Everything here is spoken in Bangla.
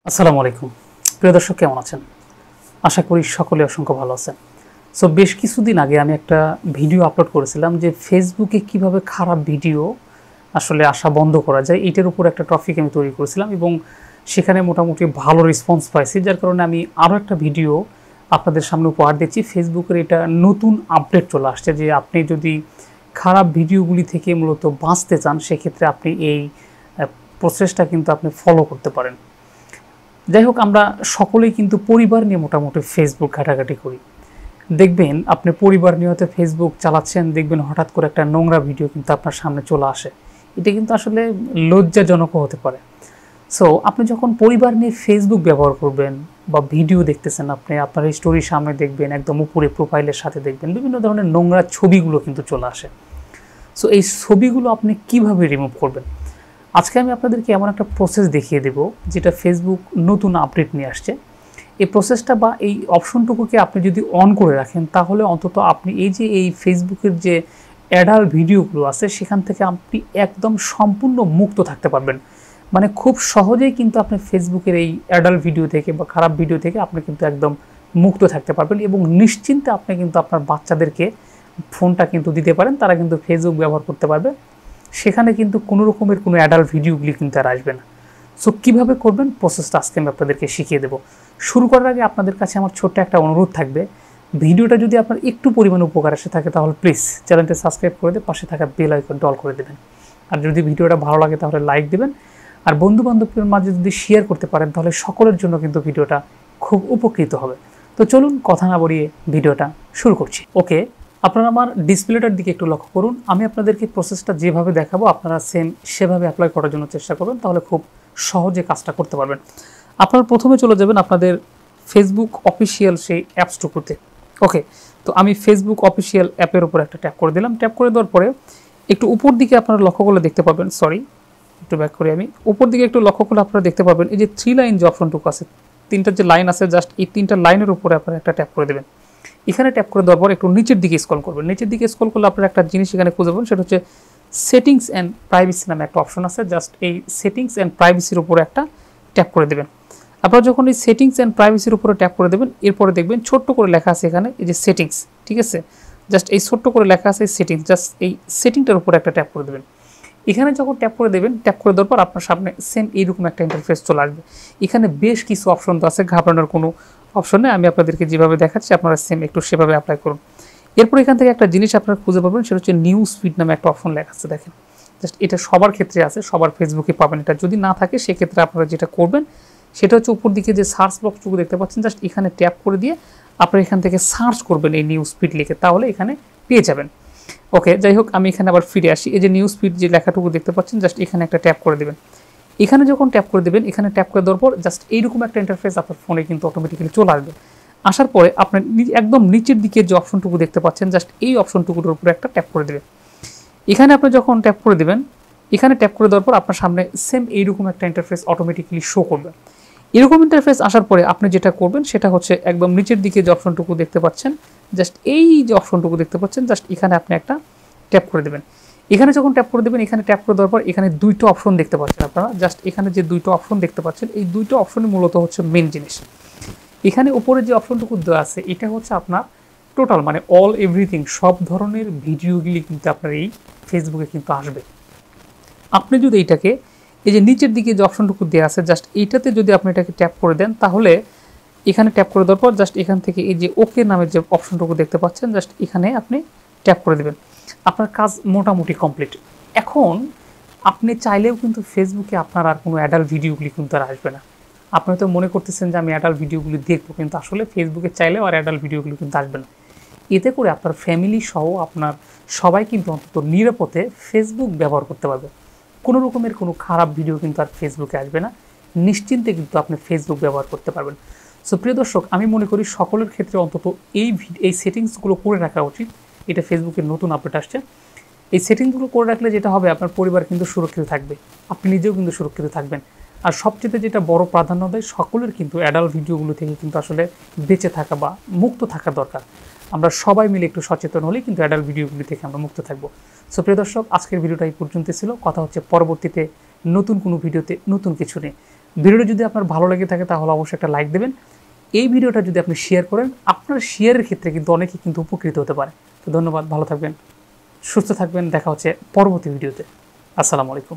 আসসালামু আলাইকুম প্রিয় দর্শক, কেমন আছেন? আশা করি সকলে অসংখ্য ভালো আছেন। সো বেশ কিছুদিন আগে আমি একটা ভিডিও আপলোড করেছিলাম যে ফেসবুকে কিভাবে খারাপ ভিডিও আসলে আসা বন্ধ করা যায়, এইটার উপর একটা টপিক আমি তৈরি করেছিলাম এবং সেখানে মোটামুটি ভালো রেসপন্স পাইছি, যার কারণে আমি আরও একটা ভিডিও আপনাদের সামনে উপহার দিচ্ছি। ফেসবুকের এটা নতুন আপডেট চলে আসছে যে আপনি যদি খারাপ ভিডিওগুলি থেকে মূলত বাঁচতে চান, সেক্ষেত্রে আপনি এই প্রসেসটা কিন্তু আপনি ফলো করতে পারেন। যাই হোক, আমরা সকলেই কিন্তু পরিবার নিয়ে মোটামুটি ফেসবুক ঘাটাঘাটি করি। দেখবেন আপনি পরিবার নিয়ে হয়তো ফেসবুক চালাচ্ছেন, দেখবেন হঠাৎ করে একটা নোংরা ভিডিও কিন্তু আপনার সামনে চলে আসে। এটা কিন্তু আসলে লজ্জাজনকও হতে পারে। সো আপনি যখন পরিবার নিয়ে ফেসবুক ব্যবহার করবেন বা ভিডিও দেখতেছেন, আপনি আপনার স্টোরির সামনে দেখবেন, একদম উপরে প্রোফাইলের সাথে দেখবেন বিভিন্ন ধরনের নোংরা ছবিগুলো কিন্তু চলে আসে। সো এই ছবিগুলো আপনি কিভাবে রিমুভ করবেন, আজকে আমি আপনাদেরকে এমন একটা প্রসেস দেখিয়ে দেব যেটা ফেসবুক নতুন আপডেট নিয়ে আসছে। এই প্রসেসটা বা এই অপশনটুকুকে আপনি যদি অন করে রাখেন, তাহলে অন্তত আপনি এই ফেসবুকের যে অ্যাডাল্ট ভিডিওগুলো আছে সেখান থেকে আপনি একদম সম্পূর্ণ মুক্ত থাকতে পারবেন। মানে খুব সহজেই কিন্তু আপনি ফেসবুকের এই অ্যাডাল্ট ভিডিও থেকে বা খারাপ ভিডিও থেকে আপনি কিন্তু একদম মুক্ত থাকতে পারবেন এবং নিশ্চিন্তে আপনি কিন্তু আপনার বাচ্চাদেরকে ফোনটা কিন্তু দিতে পারেন, তারা কিন্তু ফেসবুক ব্যবহার করতে পারবে। সেখানে কিন্তু কোনো রকমের কোনো অ্যাডাল্ট ভিডিওগুলি কিন্তু আর আসবে না। সো কীভাবে করবেন প্রসেসটা আজকে আমি আপনাদেরকে শিখিয়ে দেবো। শুরু করার আগে আপনাদের কাছে আমার ছোট্ট একটা অনুরোধ থাকবে, ভিডিওটা যদি আপনার একটু পরিমাণে উপকার আসে থাকে তাহলে প্লিজ চ্যানেলটা সাবস্ক্রাইব করে দিয়ে পাশে থাকা বেল আইকনটা অল করে দেবেন। আর যদি ভিডিওটা ভালো লাগে তাহলে লাইক দেবেন, আর বন্ধু বান্ধবদের মাঝে যদি শেয়ার করতে পারেন তাহলে সকলের জন্য কিন্তু ভিডিওটা খুব উপকৃত হবে। তো চলুন কথা না বাড়িয়ে ভিডিওটা শুরু করছি। ওকে, আপনারা আমার ডিসপ্লেটার দিকে একটু লক্ষ্য করুন। আমি আপনাদেরকে প্রসেসটা যেভাবে দেখাবো আপনারা সেম সেভাবে অ্যাপ্লাই করার জন্য চেষ্টা করবেন, তাহলে খুব সহজে কাজটা করতে পারবেন। আপনারা প্রথমে চলে যাবেন আপনাদের ফেসবুক অফিসিয়াল সেই অ্যাপসটুকুতে। ওকে, তো আমি ফেসবুক অফিসিয়াল অ্যাপের উপর একটা ট্যাপ করে দিলাম। ট্যাপ করে দেওয়ার পরে একটু উপর দিকে আপনারা লক্ষ্য করলে দেখতে পাবেন, একটু ব্যাক করি, আমি উপর দিকে একটু লক্ষ্য করলে আপনারা দেখতে পাবেন এই যে 3 লাইন যে অপশনটুকু আছে, 3টা যে লাইন আছে, জাস্ট এই 3টা লাইনের উপরে আপনারা একটা ট্যাপ করে দেবেন। এখানে ট্যাপ করে দেওয়ার পর একটু নিচের দিকে স্ক্রল করবেন। নিচের দিকে স্ক্রল করলে আপনারা একটা জিনিস এখানে খুঁজে পাবেন, সেটা হচ্ছে সেটিংস অ্যান্ড প্রাইভেসি নামে একটা অপশন আছে। জাস্ট এই সেটিংস অ্যান্ড প্রাইভেসির উপরে একটা ট্যাপ করে দেবেন। আপনারা যখন এই সেটিংস অ্যান্ড প্রাইভেসির উপরে ট্যাপ করে দেবেন, এরপরে দেখবেন ছোট্ট করে লেখা আছে এখানে এই যে সেটিংস, ঠিক আছে? জাস্ট এই ছোট্ট করে লেখা আছে সেটিংস, জাস্ট এই সেটিংটার উপরে একটা ট্যাপ করে দেবেন। এখানে যখন ট্যাপ করে দেবেন, ট্যাপ করে দেওয়ার পর আপনার সামনে সেম এইরকম একটা ইন্টারফেস চলে আসবে। এখানে বেশ কিছু অপশন তো আছে, ঘাবড়ানোর কোনো অপশন নেই। আমি আপনাদেরকে যেভাবে দেখাচ্ছি আপনারা সেম একটু সেভাবে অ্যাপ্লাই করুন। এরপর এখান থেকে একটা জিনিস আপনারা খুঁজে পাবেন, সেটা হচ্ছে নিউজ ফিড নামে একটা অপশন লেখা আছে, দেখেন। জাস্ট এটা সবার ক্ষেত্রে আছে, সবার ফেসবুকে পাবেন। এটা যদি না থাকে সেক্ষেত্রে আপনারা যেটা করবেন সেটা হচ্ছে উপর দিকে যে সার্চ বক্সটুকু দেখতে পাচ্ছেন, জাস্ট এখানে ট্যাপ করে দিয়ে আপনারা এখান থেকে সার্চ করবেন এই নিউজ ফিড লিখে, তাহলে এখানে পেয়ে যাবেন। ওকে, যাই হোক, আমি এখানে আবার ফিরে আসি। এই যে নিউজ ফিড যে লেখাটুকু দেখতে পাচ্ছেন, জাস্ট এখানে একটা ট্যাপ করে দেবেন। এখানে যখন ট্যাপ করে দেবেন, এখানে ট্যাপ করে দেওয়ার পর জাস্ট এইরকম একটা ইন্টারফেস আপনার ফোনে কিন্তু অটোমেটিক্যালি চলে আসবে। আসার পরে আপনার একদম নিচের দিকে যে অপশনটুকু দেখতে পাচ্ছেন, জাস্ট এই অপশনটুকুর উপরে একটা ট্যাপ করে দেবেন। এখানে আপনি যখন ট্যাপ করে দেবেন, এখানে ট্যাপ করে দেওয়ার পর আপনার সামনে সেম এইরকম একটা ইন্টারফেস অটোমেটিক্যালি শো করবে। এরকম ইন্টারফেস আসার পরে আপনি যেটা করবেন সেটা হচ্ছে একদম নিচের দিকে যে অপশনটুকু দেখতে পাচ্ছেন, জাস্ট এই যে অপশনটুকু দেখতে পাচ্ছেন, জাস্ট এখানে আপনি একটা ট্যাপ করে দেবেন। এখানে যখন ট্যাপ করে দেবেন, এখানে ট্যাপ করে দেওয়ার পর এখানে দুইটা অপশন দেখতে পাচ্ছেন আপনারা। জাস্ট এখানে যে দুইটা অপশন দেখতে পাচ্ছেন, এই দুইটা অপশনই মূলত হচ্ছে মেন জিনিস। এখানে উপরে যে অপশনটুকু দেওয়া আছে এটা হচ্ছে আপনার টোটাল, মানে অল এভরিথিং, সব ধরনের ভিডিওগুলি কিন্তু আপনার এই ফেসবুকে কিন্তু আসবে। আপনি যদি এইটাকে এই যে নিচের দিকে যে অপশনটুকু দেওয়া আছে, জাস্ট এইটাতে যদি আপনি এটাকে ট্যাপ করে দেন, তাহলে এখানে ট্যাপ করে দেওয়ার পর জাস্ট এখান থেকে এই যে ওকে নামের যে অপশনটুকু দেখতে পাচ্ছেন, জাস্ট এখানে আপনি ট্যাপ করে দেবেন। আপনার কাজ মোটামুটি কমপ্লিট। এখন আপনি চাইলেও কিন্তু ফেসবুকে আপনার আর কোনো অ্যাডাল্ট ভিডিওগুলি কিন্তু আর আসবে না। আপনি তো মনে করতেছেন যে আমি অ্যাডাল্ট ভিডিওগুলি দেখবো, কিন্তু আসলে ফেসবুকে চাইলেও আর অ্যাডাল্ট ভিডিওগুলি কিন্তু আসবে না। এতে করে আপনার ফ্যামিলি সহ আপনার সবাই কিন্তু অন্তত নিরাপদে ফেসবুক ব্যবহার করতে পারবে। কোনো রকমের কোনো খারাপ ভিডিও কিন্তু আর ফেসবুকে আসবে না, নিশ্চিন্তে কিন্তু আপনি ফেসবুক ব্যবহার করতে পারবেন। সো প্রিয় দর্শক, আমি মনে করি সকলের ক্ষেত্রে অন্তত এই সেটিংসগুলো করে রাখা উচিত। এটা ফেসবুকের নতুন আপডেট আসছে। এই সেটিংসগুলো করে রাখলে যেটা হবে, আপনার পরিবার কিন্তু সুরক্ষিত থাকবে, আপনি নিজেও কিন্তু সুরক্ষিত থাকবেন। আর সবচেয়ে যেটা বড় প্রাধান্য দেয়, সকলের কিন্তু অ্যাডাল্ট ভিডিওগুলো থেকে কিন্তু আসলে বেঁচে থাকা বা মুক্ত থাকা দরকার। আমরা সবাই মিলে একটু সচেতন হলেই কিন্তু অ্যাডাল্ট ভিডিওগুলি থেকে আমরা মুক্ত থাকবো। সো প্রিয় দর্শক, আজকের ভিডিওটা এই পর্যন্ত ছিল। কথা হচ্ছে পরবর্তীতে নতুন কোনো ভিডিওতে নতুন কিছু নিয়ে। ভিডিওটা যদি আপনার ভালো লেগে থাকে তাহলে অবশ্যই একটা লাইক দেবেন। এই ভিডিওটা যদি আপনি শেয়ার করেন, আপনার শেয়ারের ক্ষেত্রে কিন্তু অনেকে কিন্তু উপকৃত হতে পারে। তো ধন্যবাদ, ভালো থাকবেন, সুস্থ থাকবেন, দেখা হচ্ছে পরবর্তী ভিডিওতে। আসসালামু আলাইকুম।